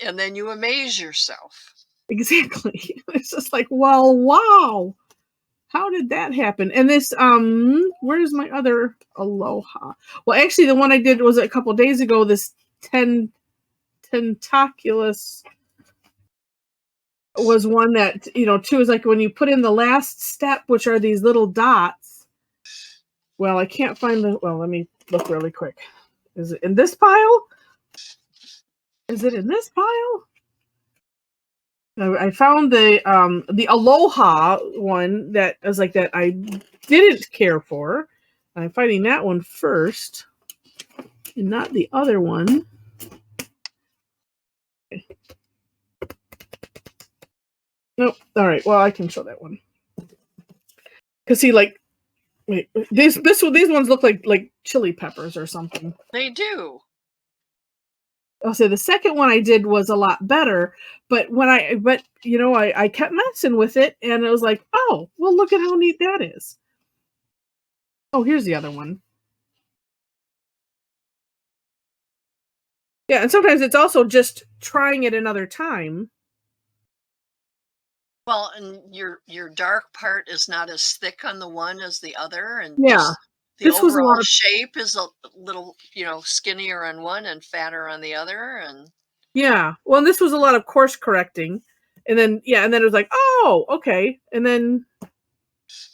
and then you amaze yourself. Exactly. It's just like, well, wow. How did that happen? And this, where's my other Aloha? Well, actually, the one I did was a couple days ago. This tentaculus was one that, too, is like when you put in the last step, which are these little dots. Well, I can't find well, let me look really quick. Is it in this pile? Is it in this pile? I found the Aloha one that was like that I didn't care for. I'm finding that one first, and not the other one. Okay. Nope. All right. Well, I can show that one. Cause see, like, wait, these ones look like chili peppers or something. They do. I'll say the second one I did was a lot better, but I kept messing with it, and it was like, oh, well, look at how neat that is. Oh, here's the other one. Yeah, and sometimes it's also just trying it another time. Well, and your dark part is not as thick on the one as the other, and Yeah, just the this was a lot overall of shape is a little, skinnier on one and fatter on the other, and yeah. Well, and this was a lot of course correcting, and then it was like, oh, okay, and then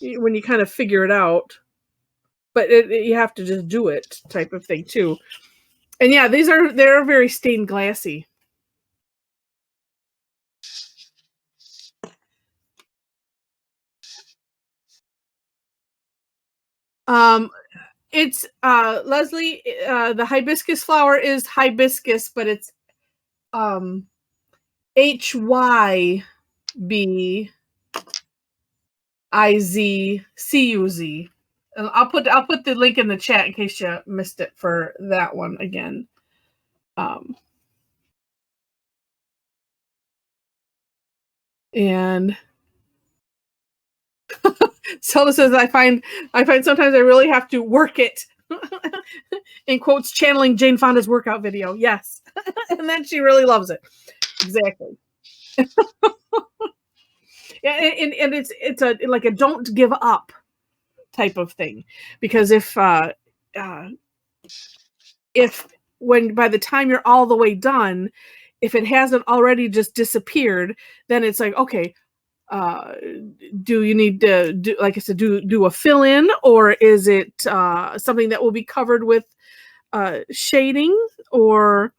when you kind of figure it out, but you have to just do it, type of thing too. And yeah, they're very stained glassy. It's Leslie, the hibiscus flower is hibiscus, but it's HYBIZCUZ. And I'll put the link in the chat in case you missed it for that one again. And Zelda says, I find sometimes I really have to work it. In quotes, channeling Jane Fonda's workout video. Yes. And then she really loves it. Exactly. Yeah, and it's a like a don't give up type of thing, because if when by the time you're all the way done, if it hasn't already just disappeared, then it's like, okay, do you need to do, like I said, do a fill in, or is it something that will be covered with shading or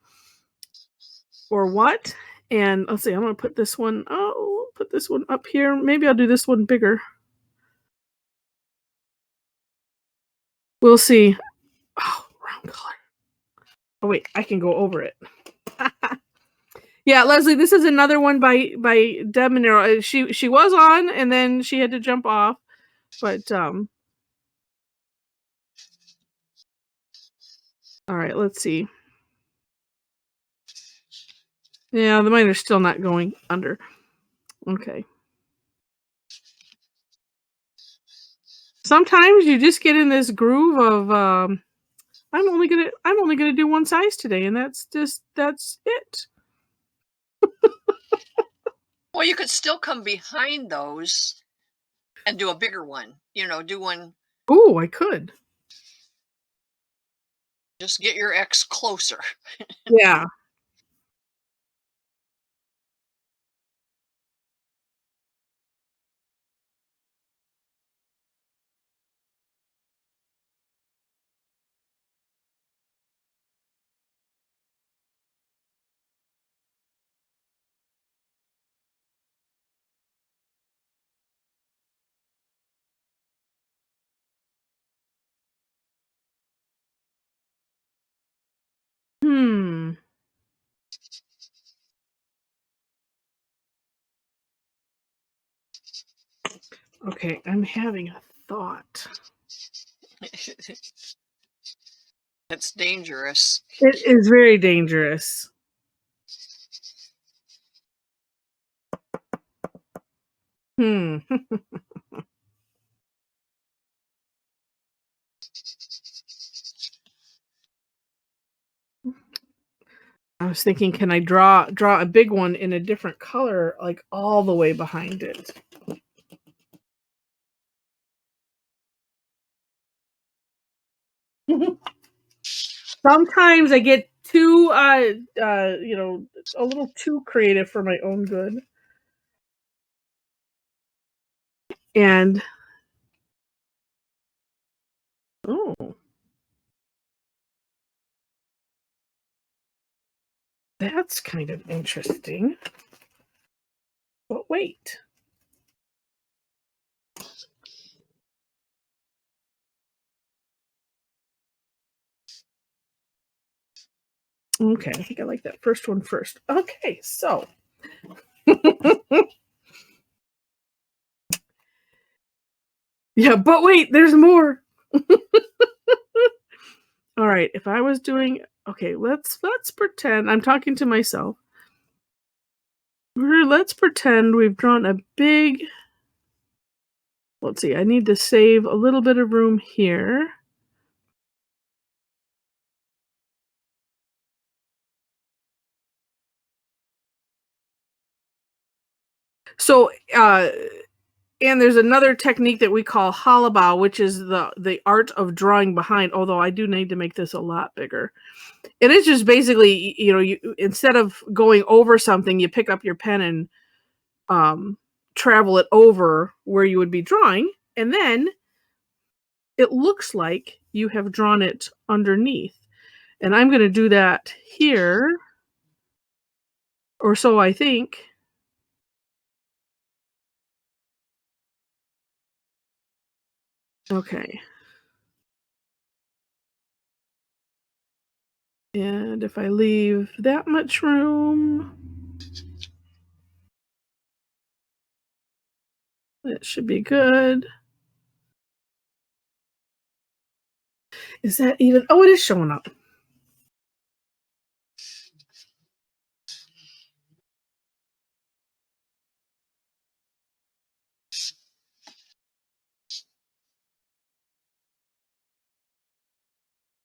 what? And let's see, I'm gonna put this one. Oh, put this one up here. Maybe I'll do this one bigger. We'll see. Oh, wrong color. Oh wait, I can go over it. Yeah, Leslie, this is another one by Debbi Minero. She was on, and then she had to jump off. But all right, let's see. Yeah, the mine are still not going under. Okay. Sometimes you just get in this groove of I'm only gonna do one size today, and that's it. well, you could still come behind those and do a bigger one. Do one. Oh, I could. Just get your X closer. Yeah. Hmm. Okay, I'm having a thought. It's dangerous. It is very dangerous. I was thinking, can I draw a big one in a different color, like all the way behind it? Sometimes I get too, a little too creative for my own good. And oh, that's kind of interesting. But wait. Okay, I think I like that first one first. Okay, so yeah, but wait, there's more. All right, if I was doing okay, let's pretend I'm talking to myself. Let's pretend we've drawn a big. Let's see, I need to save a little bit of room here. So, and there's another technique that we call halabow, which is the art of drawing behind. Although I do need to make this a lot bigger. It is just basically, you instead of going over something, you pick up your pen and travel it over where you would be drawing, and then it looks like you have drawn it underneath. And I'm going to do that here, or so I think. Okay. And if I leave that much room, that should be good. Is that even? Oh, it is showing up.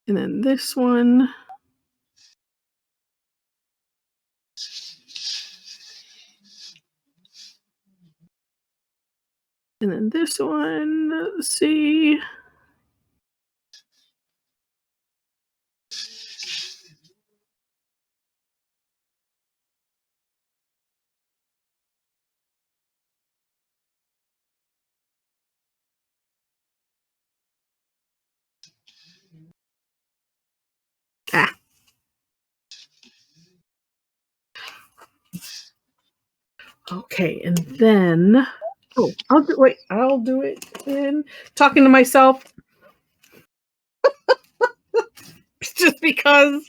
And then this one. And then this one. Let's see. Ah. Okay, and then I'll do it in talking to myself just because.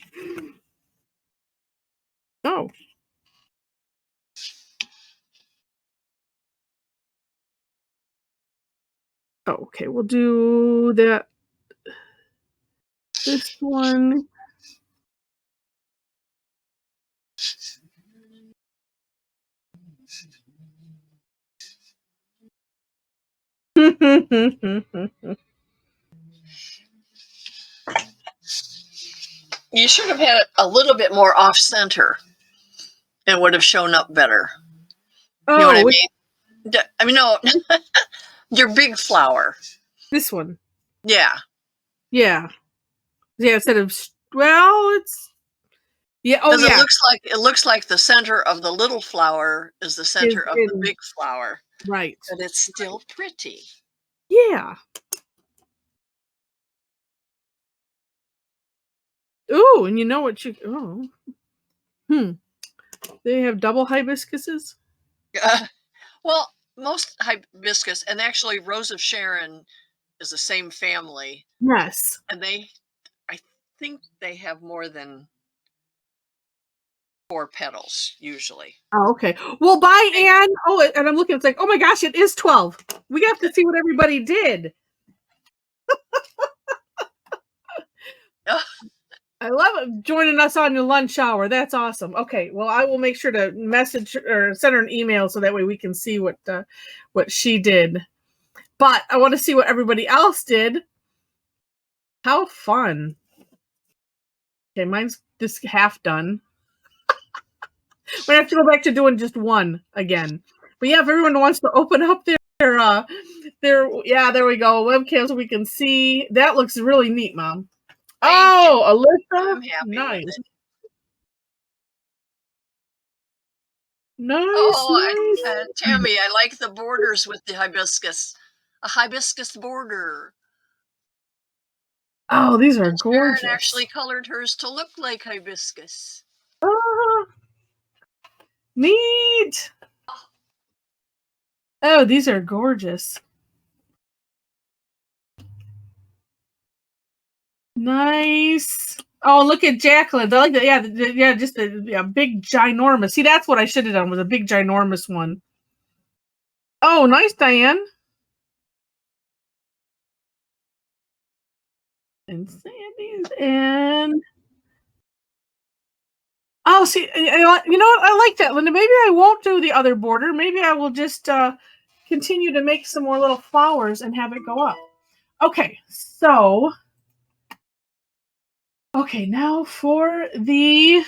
Oh. Oh, okay, we'll do that. This one. You should have had it a little bit more off center. It would have shown up better. Oh, you know what I mean? I mean, no, your big flower. This one. Yeah. Yeah. Yeah, instead of it's yeah, oh yeah. It looks like the center of the little flower is the center of the big flower. Right. But it's still pretty. Yeah. Ooh, and you know what they have double hibiscuses? Well, most hibiscus, and actually Rose of Sharon is the same family. Yes. And I think they have more than 4 petals usually. Oh, okay. Well, bye, Anne. Oh, and I'm looking. It's like, oh my gosh, it is 12. We have to see what everybody did. I love it, joining us on your lunch hour. That's awesome. Okay, well, I will make sure to message or send her an email so that way we can see what she did. But I want to see what everybody else did. How fun. Okay, mine's just half done. We're gonna have to go back to doing just one again. But yeah, if everyone wants to open up their yeah, there we go, webcam so we can see. That looks really neat, Mom. Oh, Alyssa, I'm happy nice. with it. Nice. Tammy, I like the borders with the hibiscus. A hibiscus border. Oh, these are and gorgeous. Sharon actually colored hers to look like hibiscus. Neat. Oh, these are gorgeous. Nice. Oh, look at Jacqueline. I like that. Yeah, just a big ginormous. See, that's what I should have done, was a big ginormous one. Oh, nice, Diane. And Sandy's and oh, see, you know what? I like that, Linda. Maybe I won't do the other border. Maybe I will just continue to make some more little flowers and have it go up. Okay, so now for the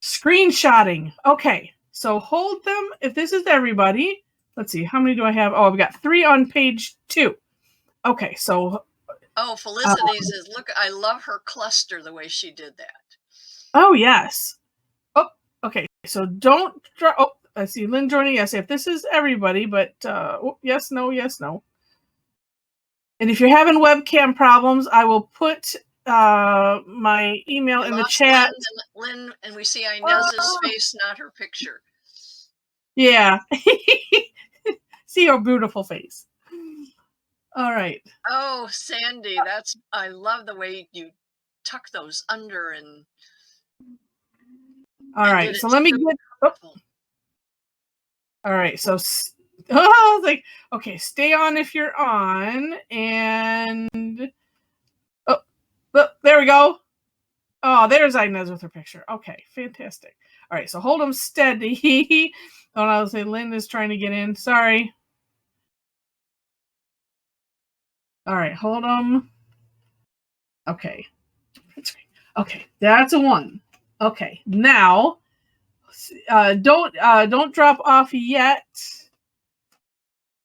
screenshotting. Okay, so hold them. If this is everybody, let's see, how many do I have? Oh, I've got 3 on page 2. Okay, so Felicity's is look. I love her cluster the way she did that. Oh yes. Oh, okay. So don't draw. Oh, I see Lynn joining. Yes, if this is everybody, but yes, no, yes, no. And if you're having webcam problems, I will put my email in the chat. Lynn, and we see Inez's face, not her picture. Yeah. See your beautiful face. All right. Oh, Sandy, I love the way you tuck those under and. All right. So let me get. Oh. All right. So. Oh, like, okay, stay on if you're on, and there we go. Oh, there's Inez with her picture. Okay, fantastic. All right, so hold them steady. Oh, I'll say Lynn is trying to get in. Sorry. All right, hold them. Okay. Okay, that's a 1. Okay, now don't drop off yet.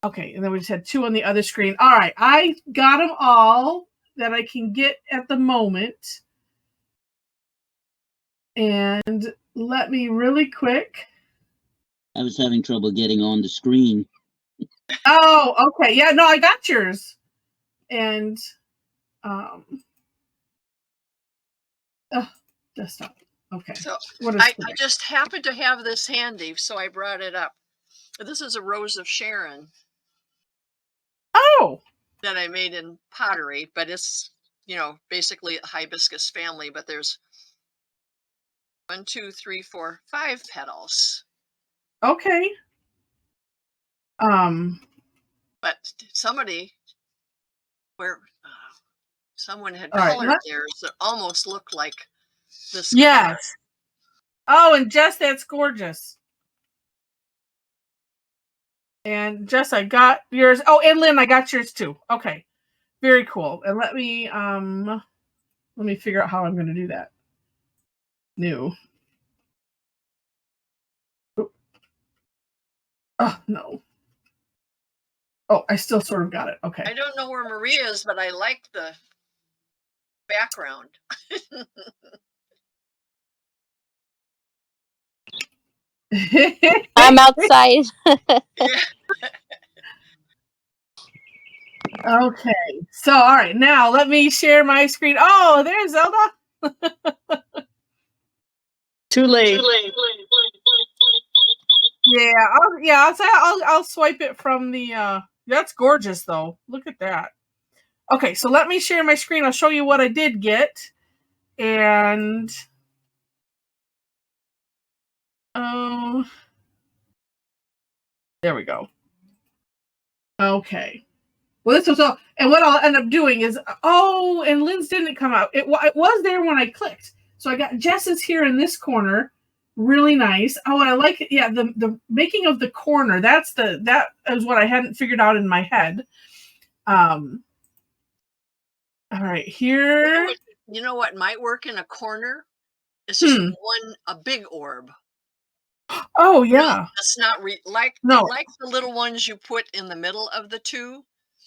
Okay, and then we just had 2 on the other screen. All right, I got them all that I can get at the moment. And let me really quick. I was having trouble getting on the screen. Oh, okay. Yeah, no, I got yours. And desktop. Okay. So I just happened to have this handy, so I brought it up. This is a rose of Sharon. Oh. That I made in pottery, but it's, basically a hibiscus family, but there's 1, 2, 3, 4, 5 petals. Okay. But someone had colored theirs that almost looked like this. Yes. Color. Oh, and Jess, that's gorgeous. And Jess, I got yours. Oh, and Lynn, I got yours too. Okay. Very cool. And let me figure out how I'm going to do that. New. Oh, no. Oh, I still sort of got it. Okay. I don't know where Maria is, but I like the background. I'm outside. Okay. So, all right. Now, let me share my screen. Oh, there's Zelda. Too late. Yeah, I'll swipe it from the that's gorgeous though. Look at that. Okay, so let me share my screen. I'll show you what I did get. And Oh, there we go. Okay. Well, this was all, and what I'll end up doing is, and Lynn's didn't come out. It was there when I clicked. So I got Jess's here in this corner. Really nice. Oh, and I like it. Yeah, the making of the corner. That is what I hadn't figured out in my head. All right, here. You know what might work in a corner? It's just a big orb. Oh yeah. It's not like the little ones you put in the middle of the two.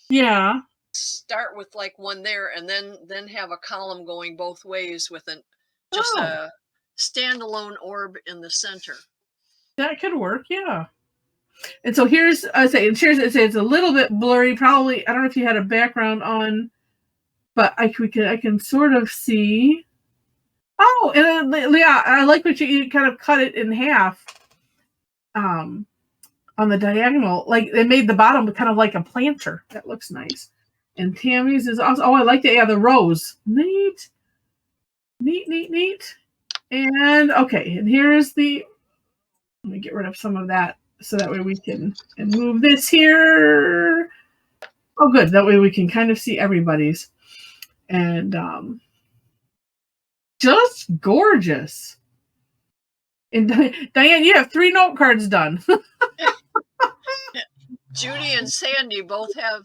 Yeah. Start with like one there, and then have a column going both ways with just a standalone orb in the center. That could work, yeah. And so here's it's a little bit blurry. Probably I don't know if you had a background on, but I can sort of see. Oh, and yeah, I like what you kind of cut it in half. On the diagonal, like they made the bottom kind of like a planter. That looks nice. And Tammy's is also. Oh, I like that. Yeah, the rose. Neat. And okay, and here's the. Let me get rid of some of that so that way we can move this here. Oh, good. That way we can kind of see everybody's. And just gorgeous. And Diane, you have 3 note cards done. Judy and Sandy both have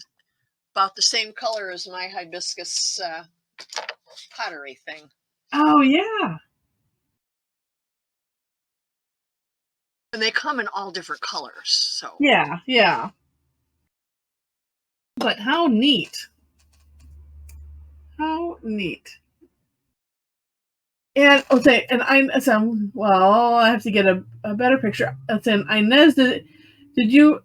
about the same color as my hibiscus pottery thing. Oh, yeah. And they come in all different colors. So yeah. But how neat. How neat. And okay, and I have to get a better picture. And Inez, did you?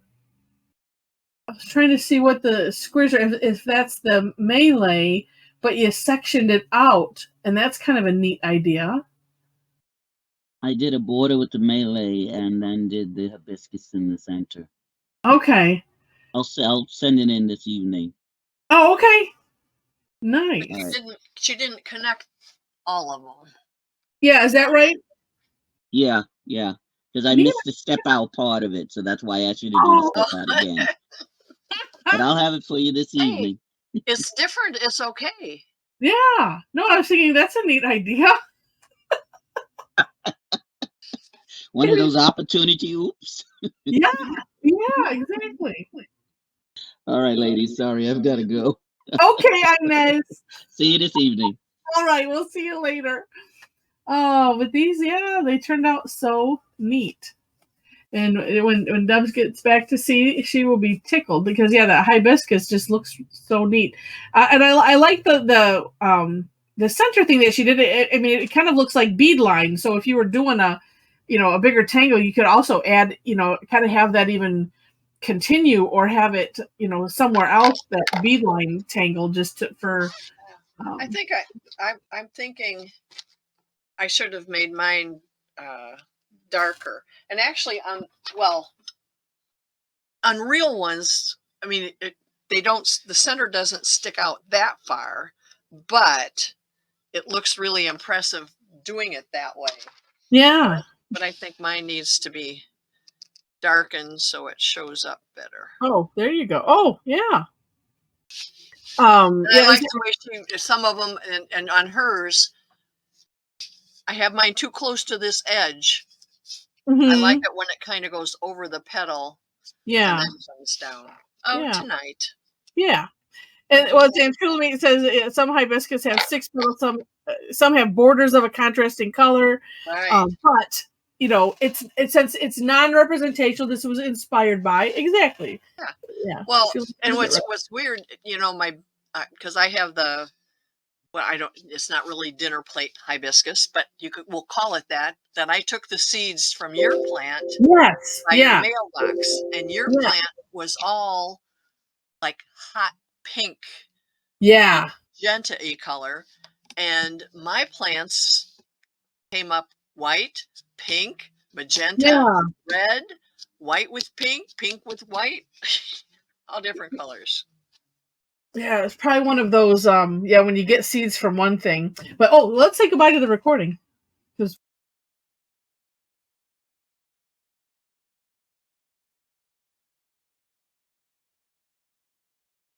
I was trying to see what the squares are. If that's the Maylea, but you sectioned it out, and that's kind of a neat idea. I did a border with the Maylea and then did the hibiscus in the center. Okay. I'll send it in this evening. Oh, okay. Nice. She didn't connect all of them. Yeah, is that right? Yeah. Because I missed the step out part of it, so that's why I asked you to do the step out again. But I'll have it for you this evening. It's different. It's okay. Yeah. No, I was thinking that's a neat idea. One of those opportunity oops. Yeah, exactly. All right, ladies. Sorry, I've got to go. Okay, Inez. See you this evening. All right, we'll see you later. Oh, but these, they turned out so neat. And when Debs gets back to see, she will be tickled because that hibiscus just looks so neat. And I like the center thing that she did. I mean, it kind of looks like beadline. So if you were doing a bigger tangle, you could also add, kind of have that even continue or have it, somewhere else, that beadline tangle just for. I think I'm thinking I should have made mine darker. And actually on real ones, I mean, the center doesn't stick out that far, but it looks really impressive doing it that way. Yeah. But I think mine needs to be darkened so it shows up better. Oh, there you go. Oh, yeah. I like the way some of them, and on hers, I have mine too close to this edge. I like it when it kind of goes over the petal. Yeah. And then comes down. Oh, tonight. Yeah. And truly it says some hibiscus have 6 petals, some have borders of a contrasting color. Right. But since it's non-representational, this was inspired by exactly. Yeah. Well, and what's weird, because I have it's not really dinner plate hibiscus, but we'll call it that I took the seeds from your plant. Yes. By your mailbox, and your plant was all like hot pink. Yeah. Magenta-y color, and my plants came up white, pink, magenta, red, white with pink, pink with white, all different colors. Yeah, it's probably one of those when you get seeds from one thing. But let's say goodbye to the recording.